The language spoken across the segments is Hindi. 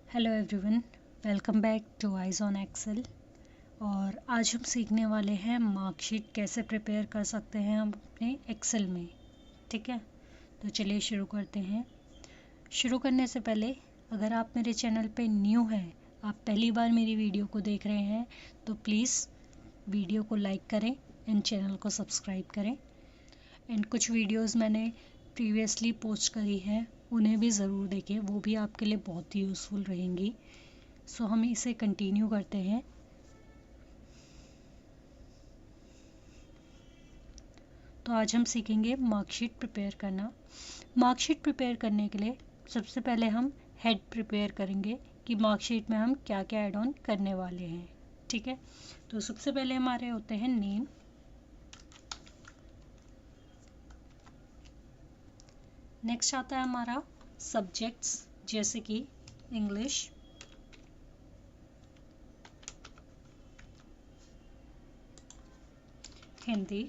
Hello everyone, welcome back to eyes on Excel. और आज हम सीखने वाले हैं मार्कशीट कैसे प्रिपेयर कर सकते हैं हम अपने एक्सेल में। ठीक है, तो चलिए शुरू करते हैं। शुरू करने से पहले अगर आप मेरे चैनल पे न्यू हैं, आप पहली बार मेरी वीडियो को देख रहे हैं, तो प्लीज़ वीडियो को लाइक करें एंड चैनल को सब्सक्राइब करें। एंड कुछ वीडियोस मैंने प्रीवियसली पोस्ट करी हैं, उन्हें भी ज़रूर देखें, वो भी आपके लिए बहुत ही यूज़फुल रहेंगी। सो हम इसे कंटिन्यू करते हैं। तो आज हम सीखेंगे मार्कशीट प्रिपेयर करना। मार्कशीट प्रिपेयर करने के लिए सबसे पहले हम हेड प्रिपेयर करेंगे कि मार्कशीट में हम क्या क्या ऐड ऑन करने वाले हैं। ठीक है, तो सबसे पहले हमारे होते हैं नेम। नेक्स्ट आता है हमारा सब्जेक्ट्स, जैसे कि English, Hindi,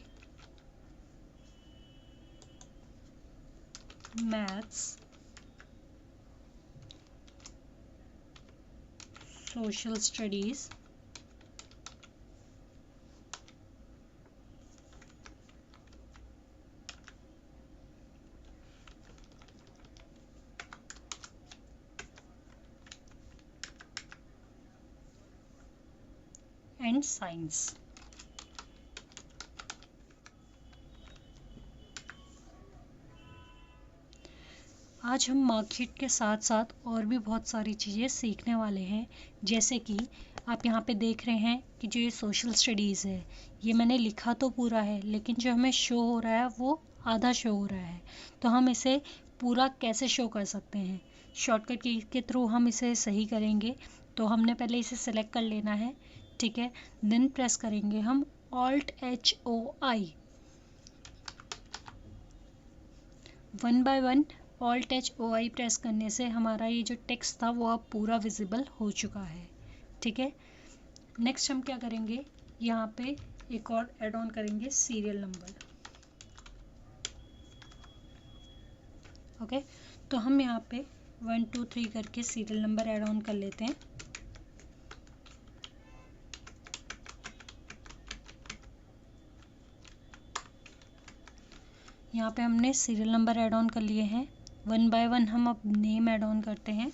maths, social studies, and science. आज हम मार्कशीट के साथ साथ और भी बहुत सारी चीज़ें सीखने वाले हैं। जैसे कि आप यहाँ पे देख रहे हैं कि जो ये सोशल स्टडीज़ है, ये मैंने लिखा तो पूरा है, लेकिन जो हमें शो हो रहा है वो आधा शो हो रहा है। तो हम इसे पूरा कैसे शो कर सकते हैं? शॉर्टकट की के थ्रू हम इसे सही करेंगे। तो हमने पहले इसे सेलेक्ट कर लेना है। ठीक है, देन प्रेस करेंगे हम Alt+H+O+I, one by one Alt+H+O+I press करने से हमारा ये जो टेक्स्ट था वो अब पूरा विजिबल हो चुका है। ठीक है, नेक्स्ट हम क्या करेंगे, यहाँ पे एक और ऐड ऑन करेंगे, सीरियल नंबर। ओके, तो हम यहाँ पे 1 2 3 करके सीरियल नंबर ऐड ऑन कर लेते हैं। यहाँ पे हमने सीरियल नंबर ऐड ऑन कर लिए हैं। वन बाय वन हम अब नेम ऐड ऑन करते हैं।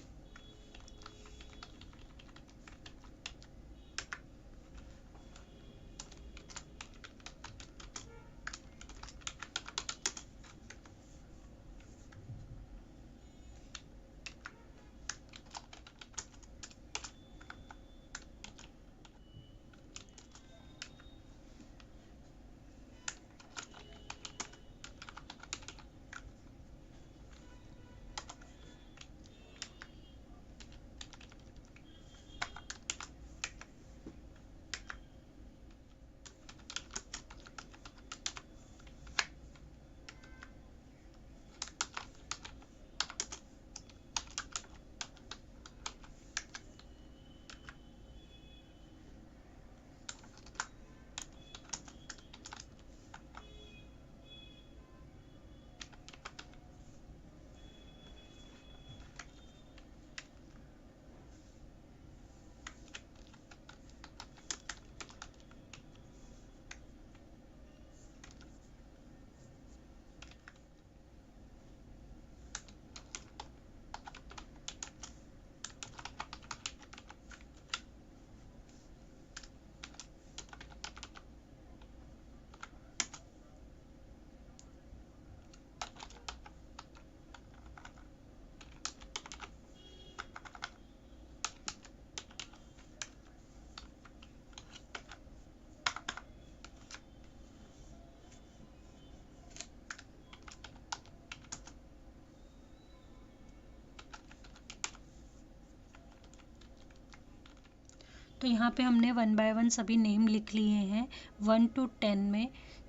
तो यहाँ पे हमने वन बाय वन सभी नेम लिख लिए हैं 1 to 10 में।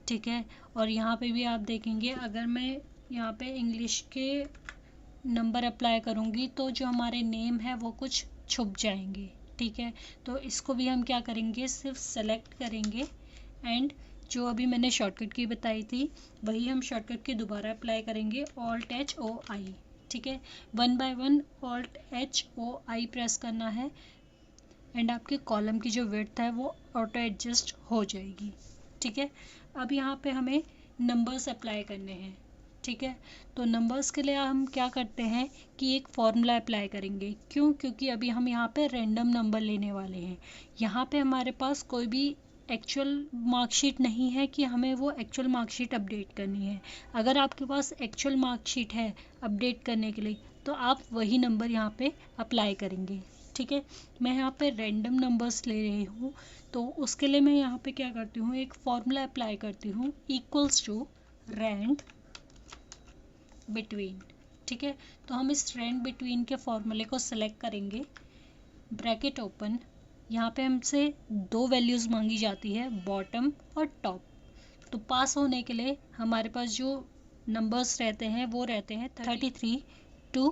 ठीक है, और यहाँ पे भी आप देखेंगे, अगर मैं यहाँ पे इंग्लिश के नंबर अप्लाई करूँगी तो जो हमारे नेम है वो कुछ छुप जाएंगे। ठीक है, तो इसको भी हम क्या करेंगे, सिर्फ सेलेक्ट करेंगे एंड जो अभी मैंने शॉर्टकट की बताई थी वही हम शॉर्टकट की दोबारा अप्लाई करेंगे, Alt+H+O+I। ठीक है। 1 बाय 1 Alt+H+O+I प्रेस करना है एंड आपके कॉलम की जो विड्थ है वो ऑटो एडजस्ट हो जाएगी। ठीक है। अब यहाँ पे हमें नंबर्स अप्लाई करने हैं। ठीक है। तो नंबर्स के लिए हम क्या करते हैं कि एक फॉर्मूला अप्लाई करेंगे। क्यों? क्योंकि अभी हम यहाँ पे रैंडम नंबर लेने वाले हैं। यहाँ पे हमारे पास कोई भी एक्चुअल मार्कशीट नहीं है कि हमें वो एक्चुअल मार्कशीट अपडेट करनी है। अगर आपके पास एक्चुअल मार्कशीट है अपडेट करने के लिए तो आप वही नंबर यहाँ पे अप्लाई करेंगे। ठीक है। मैं यहाँ पे रैंडम नंबर्स ले रही हूँ तो उसके लिए मैं यहाँ पे क्या करती हूँ, एक फॉर्मूला अप्लाई करती हूँ इक्वल्स टू रैंड बिटवीन। ठीक है। तो हम इस रैंड बिटवीन के फॉर्मूले को सिलेक्ट करेंगे, ब्रैकेट ओपन। यहाँ पे हमसे 2 वैल्यूज़ मांगी जाती है, बॉटम और टॉप। तो पास होने के लिए हमारे पास जो नंबर्स रहते हैं वो रहते हैं 33 to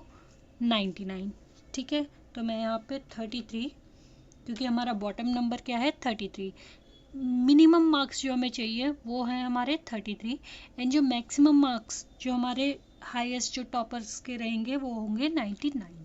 99। ठीक है। तो मैं यहाँ पे 33, क्योंकि हमारा बॉटम नंबर क्या है 33, मिनिमम मार्क्स जो हमें चाहिए वो है हमारे 33 एंड जो मैक्सिमम मार्क्स जो हमारे हाईएस्ट जो टॉपर्स के रहेंगे वो होंगे 99।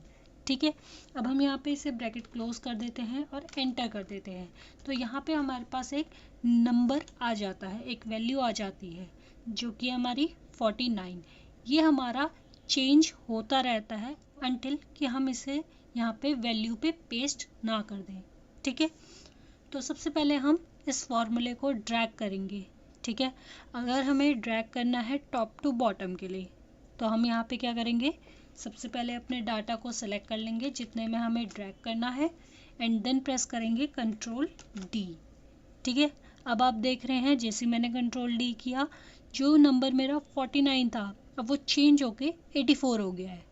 ठीक है। अब हम यहाँ पे इसे ब्रैकेट क्लोज कर देते हैं और एंटर कर देते हैं। तो यहाँ पे हमारे पास एक नंबर आ जाता है, एक वैल्यू आ जाती है जो कि हमारी 49। ये हमारा चेंज होता रहता है अनटिल कि हम इसे यहाँ पे वैल्यू पे पेस्ट ना कर दें। ठीक है। तो सबसे पहले हम इस फॉर्मूले को ड्रैग करेंगे। ठीक है। अगर हमें ड्रैग करना है टॉप टू बॉटम के लिए तो हम यहाँ पे क्या करेंगे, सबसे पहले अपने डाटा को सेलेक्ट कर लेंगे जितने में हमें ड्रैग करना है एंड देन प्रेस करेंगे Ctrl+D। ठीक है। अब आप देख रहे हैं जैसे मैंने Ctrl+D किया, जो नंबर मेरा 49 था अब वो चेंज होके 84 हो गया है।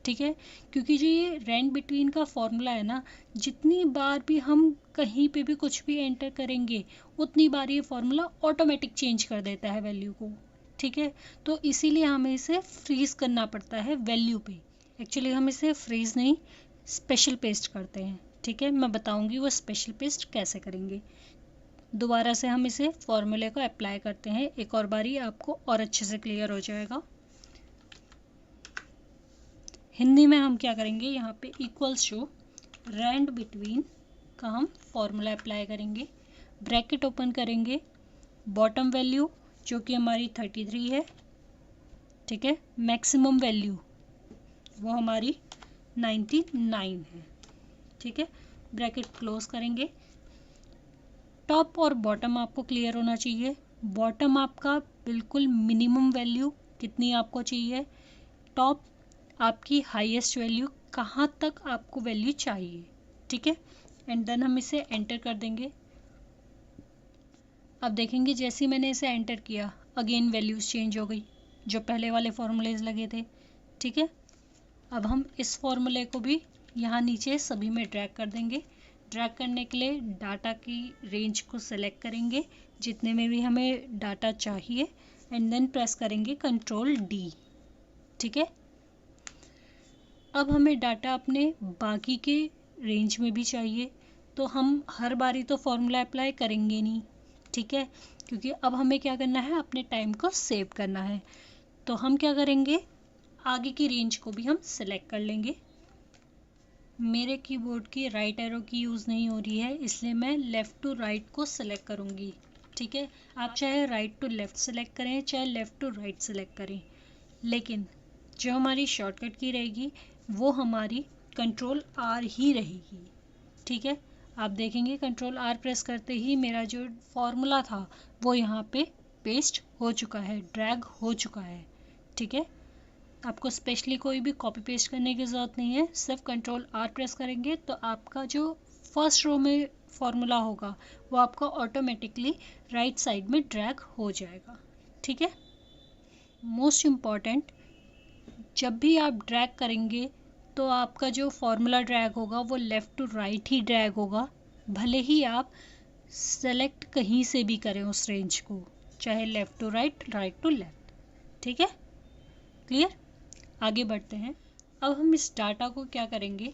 ठीक है। क्योंकि जो ये रैंड बिटवीन का फॉर्मूला है ना, जितनी बार भी हम कहीं पे भी कुछ भी एंटर करेंगे उतनी बार ये फॉर्मूला ऑटोमेटिक चेंज कर देता है वैल्यू को। ठीक है। तो इसीलिए हमें इसे फ्रीज करना पड़ता है वैल्यू पे। एक्चुअली हम इसे फ्रीज नहीं, स्पेशल पेस्ट करते हैं। ठीक है। मैं बताऊंगी वो स्पेशल पेस्ट कैसे करेंगे। दोबारा से हम इसे फॉर्मूले को अप्लाई करते हैं, एक और बारी आपको और अच्छे से क्लियर हो जाएगा। हिंदी में हम क्या करेंगे, यहाँ पे इक्वल्स टू रैंड बिटवीन का हम फॉर्मूला अप्लाई करेंगे, ब्रैकेट ओपन करेंगे, बॉटम वैल्यू जो कि हमारी 33 है। ठीक है। मैक्सिमम वैल्यू वो हमारी 99 है। ठीक है। ब्रैकेट क्लोज करेंगे। टॉप और बॉटम आपको क्लियर होना चाहिए। बॉटम आपका बिल्कुल मिनिमम वैल्यू कितनी आपको चाहिए, टॉप आपकी हाईएस्ट वैल्यू कहाँ तक आपको वैल्यू चाहिए। ठीक है। एंड देन हम इसे एंटर कर देंगे। अब देखेंगे जैसे ही मैंने इसे एंटर किया अगेन वैल्यूज़ चेंज हो गई जो पहले वाले फॉर्मूलेज लगे थे। ठीक है। अब हम इस फॉर्मूले को भी यहाँ नीचे सभी में ड्रैग कर देंगे। ड्रैग करने के लिए डाटा की रेंज को सेलेक्ट करेंगे जितने में भी हमें डाटा चाहिए एंड देन प्रेस करेंगे Ctrl+D। ठीक है। अब हमें डाटा अपने बाकी के रेंज में भी चाहिए तो हम हर बारी तो फॉर्मूला अप्लाई करेंगे नहीं। ठीक है। क्योंकि अब हमें क्या करना है, अपने टाइम को सेव करना है। तो हम क्या करेंगे, आगे की रेंज को भी हम सेलेक्ट कर लेंगे। मेरे कीबोर्ड की राइट एरो की यूज़ नहीं हो रही है इसलिए मैं लेफ़्ट टू राइट को सेलेक्ट करूँगी। ठीक है। आप चाहे राइट टू लेफ़्ट सेलेक्ट करें चाहे लेफ़्ट टू राइट सेलेक्ट करें, लेकिन जो हमारी शॉर्टकट की रहेगी वो हमारी Ctrl+R ही रहेगी। ठीक है। आप देखेंगे Ctrl+R प्रेस करते ही मेरा जो फॉर्मूला था वो यहाँ पे पेस्ट हो चुका है, ड्रैग हो चुका है। ठीक है। आपको स्पेशली कोई भी कॉपी पेस्ट करने की ज़रूरत नहीं है, सिर्फ Ctrl+R प्रेस करेंगे तो आपका जो फर्स्ट रो में फॉर्मूला होगा वो आपका ऑटोमेटिकली राइट साइड में ड्रैग हो जाएगा। ठीक है। मोस्ट इम्पॉर्टेंट, जब भी आप ड्रैग करेंगे तो आपका जो फॉर्मूला ड्रैग होगा वो लेफ़्ट टू राइट ही ड्रैग होगा, भले ही आप सेलेक्ट कहीं से भी करें उस रेंज को, चाहे left to right, right to left. ठीक है। क्लियर। आगे बढ़ते हैं। अब हम इस डाटा को क्या करेंगे,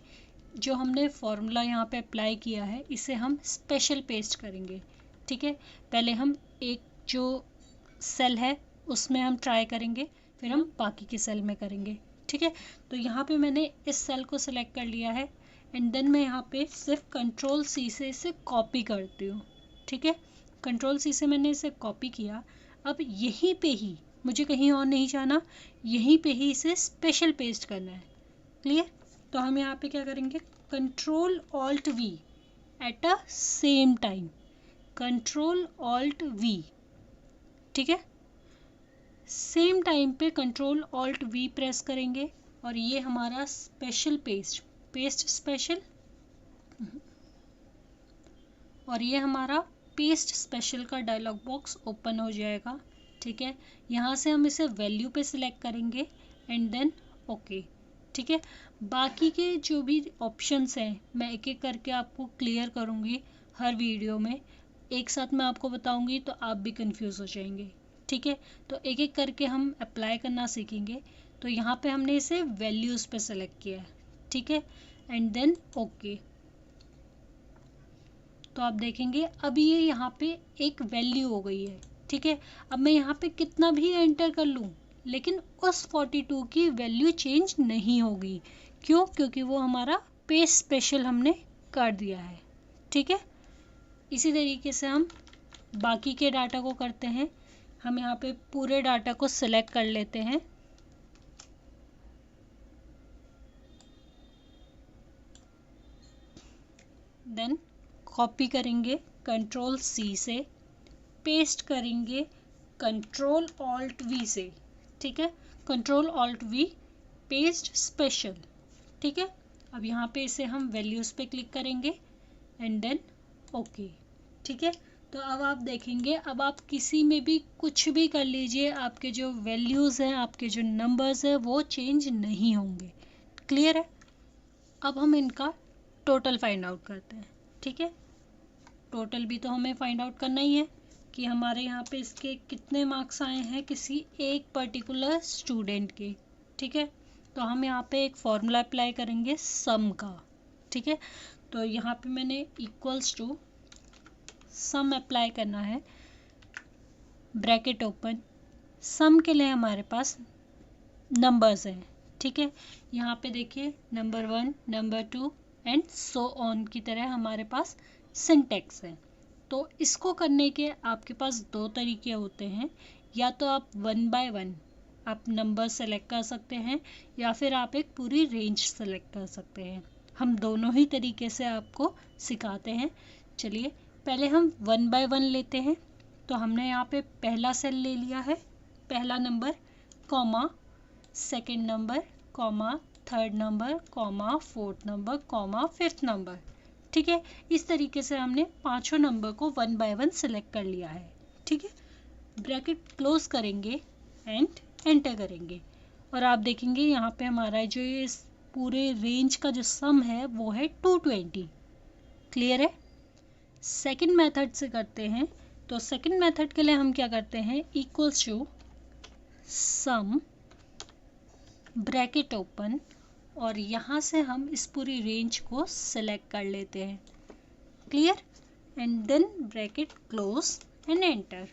जो हमने फॉर्मूला यहाँ पे अप्लाई किया है इसे हम स्पेशल पेस्ट करेंगे। ठीक है। पहले हम एक जो सेल है उसमें हम ट्राई करेंगे, फिर हम बाकी के सेल में करेंगे। ठीक है। तो यहाँ पे मैंने इस सेल को सिलेक्ट कर लिया है एंड देन मैं यहाँ पे सिर्फ कंट्रोल सी से इसे कॉपी करती हूँ, ठीक है। कंट्रोल सी से मैंने इसे कॉपी किया। अब यहीं पे ही, मुझे कहीं और नहीं जाना, यहीं पे ही इसे स्पेशल पेस्ट करना है। क्लियर? तो हम यहाँ पे क्या करेंगे, control alt we at a same time, control alt we, ठीक है। सेम टाइम पे कंट्रोल ऑल्ट वी प्रेस करेंगे और ये हमारा स्पेशल पेस्ट स्पेशल, और ये हमारा पेस्ट स्पेशल का डायलॉग बॉक्स ओपन हो जाएगा, ठीक है। यहाँ से हम इसे वैल्यू पे सिलेक्ट करेंगे एंड देन ओके, ठीक है। बाकी के जो भी ऑप्शंस हैं मैं एक एक करके आपको क्लियर करूँगी हर वीडियो में, एक साथ मैं आपको बताऊँगी तो आप भी कंफ्यूज हो जाएंगे, ठीक है। तो एक एक करके हम अप्लाई करना सीखेंगे। तो यहाँ पे हमने इसे वैल्यूज़ पे सेलेक्ट किया है, ठीक है, एंड देन ओके। तो आप देखेंगे अब ये यहाँ पे एक वैल्यू हो गई है, ठीक है। अब मैं यहाँ पे कितना भी एंटर कर लूँ लेकिन उस 42 की वैल्यू चेंज नहीं होगी। क्यों? क्योंकि वो हमारा पेस्ट स्पेशल हमने कर दिया है, ठीक है। इसी तरीके से हम बाकी के डाटा को करते हैं। हम यहाँ पे पूरे डाटा को सिलेक्ट कर लेते हैं, देन कॉपी करेंगे कंट्रोल सी से, पेस्ट करेंगे कंट्रोल ऑल्ट वी से, ठीक है, control alt we paste special, ठीक है। अब यहाँ पे इसे हम वैल्यूज़ पे क्लिक करेंगे एंड देन ओके, ठीक है। तो अब आप देखेंगे, अब आप किसी में भी कुछ भी कर लीजिए, आपके जो वैल्यूज़ हैं, आपके जो नंबर्स हैं वो चेंज नहीं होंगे। क्लियर है? अब हम इनका टोटल फाइंड आउट करते हैं, ठीक है। टोटल भी तो हमें फाइंड आउट करना ही है कि हमारे यहाँ पे इसके कितने मार्क्स आए हैं किसी एक पर्टिकुलर स्टूडेंट के, ठीक है। तो हम यहाँ पे एक फॉर्मूला अप्लाई करेंगे सम का, ठीक है। तो यहाँ पे मैंने इक्वल्स टू सम अप्लाई करना है, ब्रैकेट ओपन, सम के लिए हमारे पास नंबर्स हैं, ठीक है। यहाँ पे देखिए number 1, number 2 and so on की तरह हमारे पास सिंटेक्स है। तो इसको करने के आपके पास दो तरीके होते हैं, या तो आप 1 बाय 1 आप नंबर सेलेक्ट कर सकते हैं या फिर आप एक पूरी रेंज सेलेक्ट कर सकते हैं। हम दोनों ही तरीके से आपको सिखाते हैं। चलिए पहले हम 1 बाय 1 लेते हैं। तो हमने यहाँ पे पहला सेल ले लिया है, पहला number, comma, second number, comma, third number, comma, fourth number, comma, fifth number, ठीक है। इस तरीके से हमने पांचों नंबर को 1 बाय 1 सिलेक्ट कर लिया है, ठीक है। ब्रैकेट क्लोज करेंगे एंड एंटर करेंगे और आप देखेंगे यहाँ पे हमारा जो ये पूरे रेंज का जो सम है वो है 220। क्लियर है? सेकंड मेथड से करते हैं। तो सेकंड मेथड के लिए हम क्या करते हैं, equals to sum, bracket open, और यहाँ से हम इस पूरी रेंज को सिलेक्ट कर लेते हैं। Clear? And then bracket close and enter.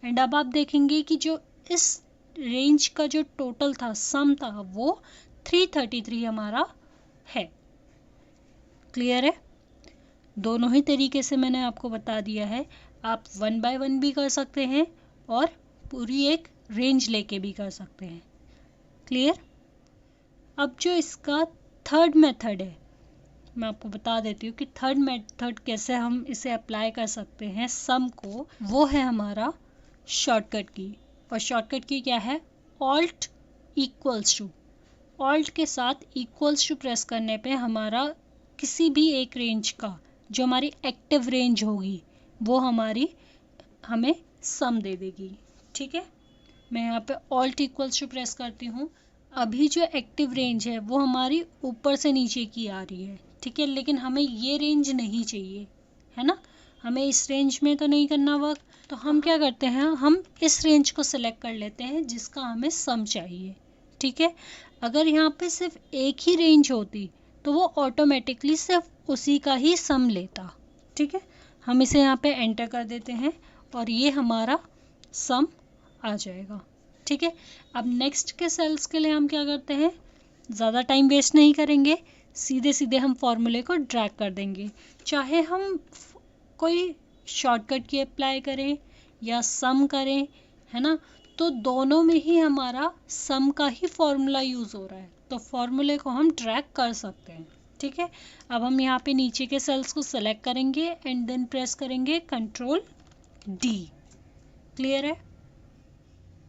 And अब आप देखेंगे कि जो इस रेंज का जो टोटल था, सम था, वो 333 हमारा है। क्लियर है? दोनों ही तरीके से मैंने आपको बता दिया है। आप 1 बाय 1 भी कर सकते हैं और पूरी एक रेंज लेके भी कर सकते हैं। क्लियर? अब जो इसका थर्ड मेथड है, मैं आपको बता देती हूँ कि थर्ड मेथड कैसे हम इसे अप्लाई कर सकते हैं सम को। वो है हमारा शॉर्टकट की, और शॉर्टकट की क्या है, ऑल्ट इक्वल्स टू। ऑल्ट के साथ इक्वल्स टू प्रेस करने पे हमारा किसी भी एक रेंज का जो हमारी एक्टिव रेंज होगी वो हमें सम दे देगी। ठीक है, मैं यहाँ पे ऑल्ट इक्वल्स टू प्रेस करती हूँ। अभी जो एक्टिव रेंज है वो हमारी ऊपर से नीचे की आ रही है, ठीक है, लेकिन हमें ये रेंज नहीं चाहिए, है ना, हमें इस रेंज में तो नहीं करना वर्क। तो हम क्या करते हैं, हम इस रेंज को सिलेक्ट कर लेते हैं जिसका हमें सम चाहिए। ठीक है, अगर यहाँ पे सिर्फ एक ही रेंज होती तो वो ऑटोमेटिकली सिर्फ उसी का ही सम लेता। ठीक है, हम इसे यहाँ पे एंटर कर देते हैं और ये हमारा सम आ जाएगा। ठीक है, अब नेक्स्ट के सेल्स के लिए हम क्या करते हैं, ज़्यादा टाइम वेस्ट नहीं करेंगे, सीधे सीधे हम फॉर्मूले को ड्रैग कर देंगे। चाहे हम कोई शॉर्टकट की अप्लाई करें या सम करें, है ना, तो दोनों में ही हमारा सम का ही फॉर्मूला यूज़ हो रहा है, तो फॉर्मूले को हम ड्रैग कर सकते हैं। ठीक है, अब हम यहाँ पे नीचे के सेल्स को सेलेक्ट करेंगे एंड देन प्रेस करेंगे कंट्रोल डी। क्लियर है?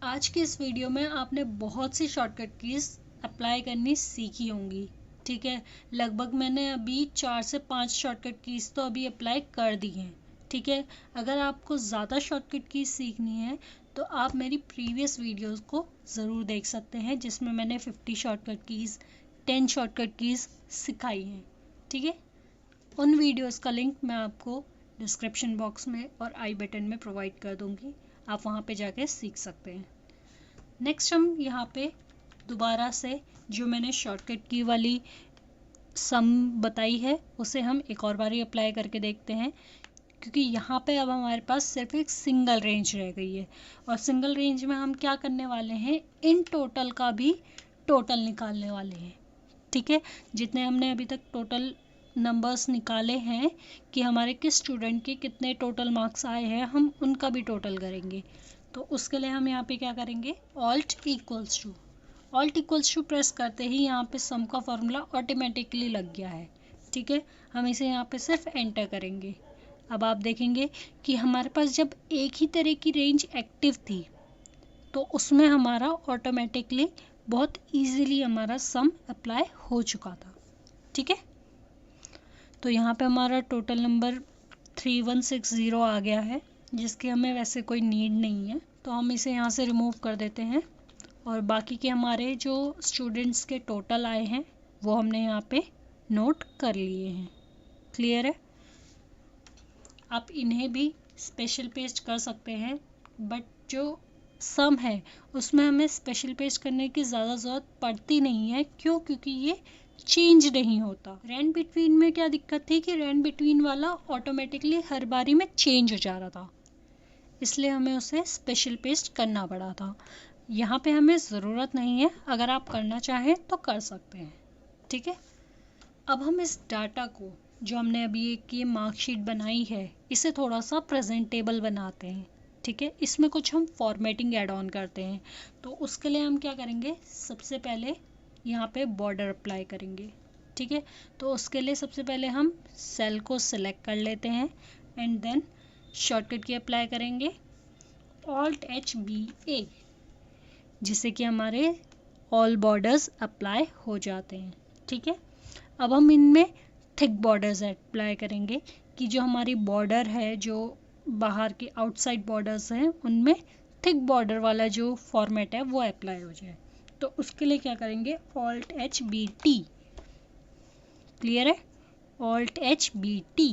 आज की इस वीडियो में आपने बहुत सी शॉर्टकट कीज़ अप्लाई करनी सीखी होंगी। ठीक है, लगभग मैंने अभी 4 से 5 शॉर्टकट कीज़ तो अभी अप्लाई कर दी हैं। ठीक है, अगर आपको ज़्यादा शॉर्टकट कीज़ सीखनी है तो आप मेरी प्रीवियस वीडियोस को ज़रूर देख सकते हैं, जिसमें मैंने 50 शॉर्टकट कीज़, 10 शॉर्टकट कीज़ सिखाई हैं। ठीक है, उन वीडियोस का लिंक मैं आपको डिस्क्रिप्शन बॉक्स में और आई बटन में प्रोवाइड कर दूँगी, आप वहाँ पे जाके सीख सकते हैं। नेक्स्ट हम यहाँ पे दोबारा से जो मैंने शॉर्टकट की वाली सम बताई है उसे हम एक और बारी अप्लाई करके देखते हैं, क्योंकि यहाँ पे अब हमारे पास सिर्फ एक सिंगल रेंज रह गई है और सिंगल रेंज में हम क्या करने वाले हैं, इन टोटल का भी टोटल निकालने वाले हैं। ठीक है, जितने हमने अभी तक टोटल नंबर्स निकाले हैं कि हमारे किस स्टूडेंट के कितने टोटल मार्क्स आए हैं, हम उनका भी टोटल करेंगे। तो उसके लिए हम यहाँ पे क्या करेंगे, ऑल्ट इक्वल्स टू प्रेस करते ही यहाँ पे सम का फॉर्मूला ऑटोमेटिकली लग गया है। ठीक है, हम इसे यहाँ पे सिर्फ एंटर करेंगे। अब आप देखेंगे कि हमारे पास जब एक ही तरह की रेंज एक्टिव थी तो उसमें हमारा ऑटोमेटिकली बहुत इजीली हमारा सम अप्लाई हो चुका था। ठीक है, तो यहाँ पे हमारा टोटल नंबर 3160 आ गया है, जिसकी हमें वैसे कोई नीड नहीं है, तो हम इसे यहाँ से रिमूव कर देते हैं और बाकी के हमारे जो स्टूडेंट्स के टोटल आए हैं वो हमने यहाँ पे नोट कर लिए हैं। क्लियर है? आप इन्हें भी स्पेशल पेस्ट कर सकते हैं, बट जो सम है उसमें हमें स्पेशल पेस्ट करने की ज़्यादा ज़रूरत पड़ती नहीं है। क्यों? क्योंकि ये चेंज नहीं होता। रैन बिटवीन में क्या दिक्कत थी कि रैन बिटवीन वाला ऑटोमेटिकली हर बारी में चेंज हो जा रहा था, इसलिए हमें उसे स्पेशल पेस्ट करना पड़ा था। यहाँ पे हमें ज़रूरत नहीं है, अगर आप करना चाहें तो कर सकते हैं। ठीक है, अब हम इस डाटा को जो हमने अभी एक ये मार्कशीट बनाई है इसे थोड़ा सा प्रेजेंटेबल बनाते हैं। ठीक है, इसमें कुछ हम फॉर्मेटिंग ऐड ऑन करते हैं, तो उसके लिए हम क्या करेंगे, सबसे पहले यहाँ पे बॉर्डर अप्लाई करेंगे। ठीक है, तो उसके लिए सबसे पहले हम सेल को सिलेक्ट कर लेते हैं एंड देन शॉर्टकट की अप्लाई करेंगे Alt+H+B+A, जिससे कि हमारे ऑल बॉर्डर्स अप्लाई हो जाते हैं। ठीक है, अब हम इनमें थिक बॉर्डर्स अप्लाई करेंगे कि जो हमारी बॉर्डर है, जो बाहर के आउटसाइड बॉर्डर्स हैं, उनमें थिक बॉर्डर वाला जो फॉर्मेट है वो अप्लाई हो जाए। तो उसके लिए क्या करेंगे, Alt+H+B+T। क्लियर है? Alt+H+B+T।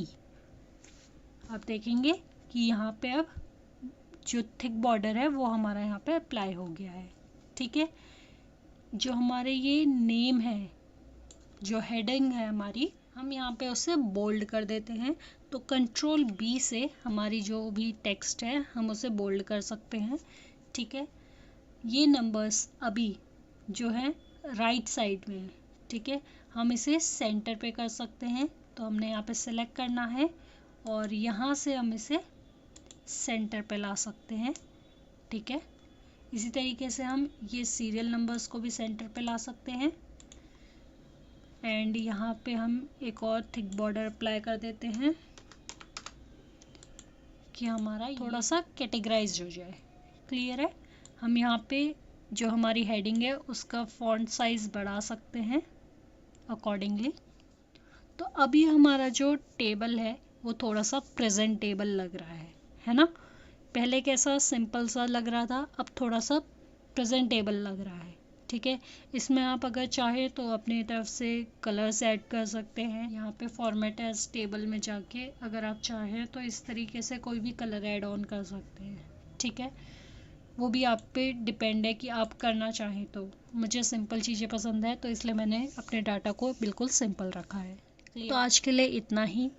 आप देखेंगे कि यहाँ पे अब जो थिक बॉर्डर है वो हमारा यहाँ पे अप्लाई हो गया है। ठीक है, जो हमारे ये नेम है, जो हेडिंग है हमारी, हम यहाँ पे उसे बोल्ड कर देते हैं। तो कंट्रोल बी से हमारी जो भी टेक्स्ट है हम उसे बोल्ड कर सकते हैं। ठीक है, ये नंबर्स अभी जो है राइट साइड में, ठीक है, हम इसे सेंटर पे कर सकते हैं। तो हमने यहाँ पे सेलेक्ट करना है और यहाँ से हम इसे सेंटर पे ला सकते हैं। ठीक है, इसी तरीके से हम ये सीरियल नंबर्स को भी सेंटर पे ला सकते हैं एंड यहाँ पे हम एक और थिक बॉर्डर अप्लाई कर देते हैं कि हमारा थोड़ा सा कैटेगराइज हो जाए। क्लियर है? हम यहाँ पे जो हमारी हेडिंग है उसका फॉन्ट साइज बढ़ा सकते हैं अकॉर्डिंगली। तो अभी हमारा जो टेबल है वो थोड़ा सा प्रेजेंटेबल लग रहा है ना? पहले कैसा सिंपल सा लग रहा था, अब थोड़ा सा प्रेजेंटेबल लग रहा है। ठीक है, इसमें आप अगर चाहे तो अपनी तरफ से कलर्स ऐड कर सकते हैं। यहाँ पे फॉर्मेट एज टेबल में जाके अगर आप चाहें तो इस तरीके से कोई भी कलर ऐड ऑन कर सकते हैं। ठीक है, वो भी आप पे डिपेंड है कि आप करना चाहें। तो मुझे सिंपल चीज़ें पसंद है तो इसलिए मैंने अपने डाटा को बिल्कुल सिंपल रखा है। तो आज के लिए इतना ही।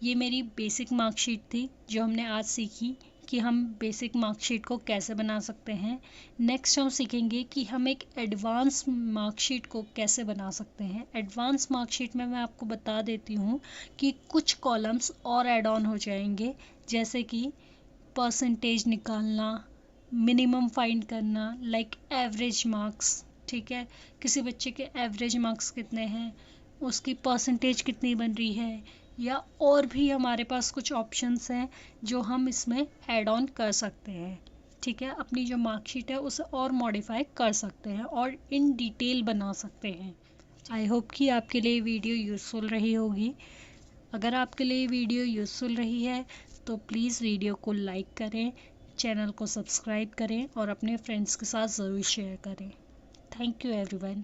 ये मेरी बेसिक मार्कशीट थी जो हमने आज सीखी कि हम बेसिक मार्कशीट को कैसे बना सकते हैं। नेक्स्ट हम सीखेंगे कि हम एक एडवांस मार्कशीट को कैसे बना सकते हैं। एडवांस मार्कशीट में मैं आपको बता देती हूँ कि कुछ कॉलम्स और ऐड ऑन हो जाएंगे, जैसे कि परसेंटेज निकालना, मिनिमम फाइंड करना, लाइक एवरेज मार्क्स। ठीक है, किसी बच्चे के एवरेज मार्क्स कितने हैं, उसकी परसेंटेज कितनी बन रही है, या और भी हमारे पास कुछ ऑप्शंस हैं जो हम इसमें ऐड ऑन कर सकते हैं। ठीक है, अपनी जो मार्कशीट है उसे और मॉडिफाई कर सकते हैं और इन डिटेल बना सकते हैं। आई होप कि आपके लिए वीडियो यूज़फुल रही होगी। अगर आपके लिए वीडियो यूज़फुल रही है तो प्लीज़ वीडियो को लाइक करें, चैनल को सब्सक्राइब करें और अपने फ्रेंड्स के साथ ज़रूर शेयर करें। Thank you everyone.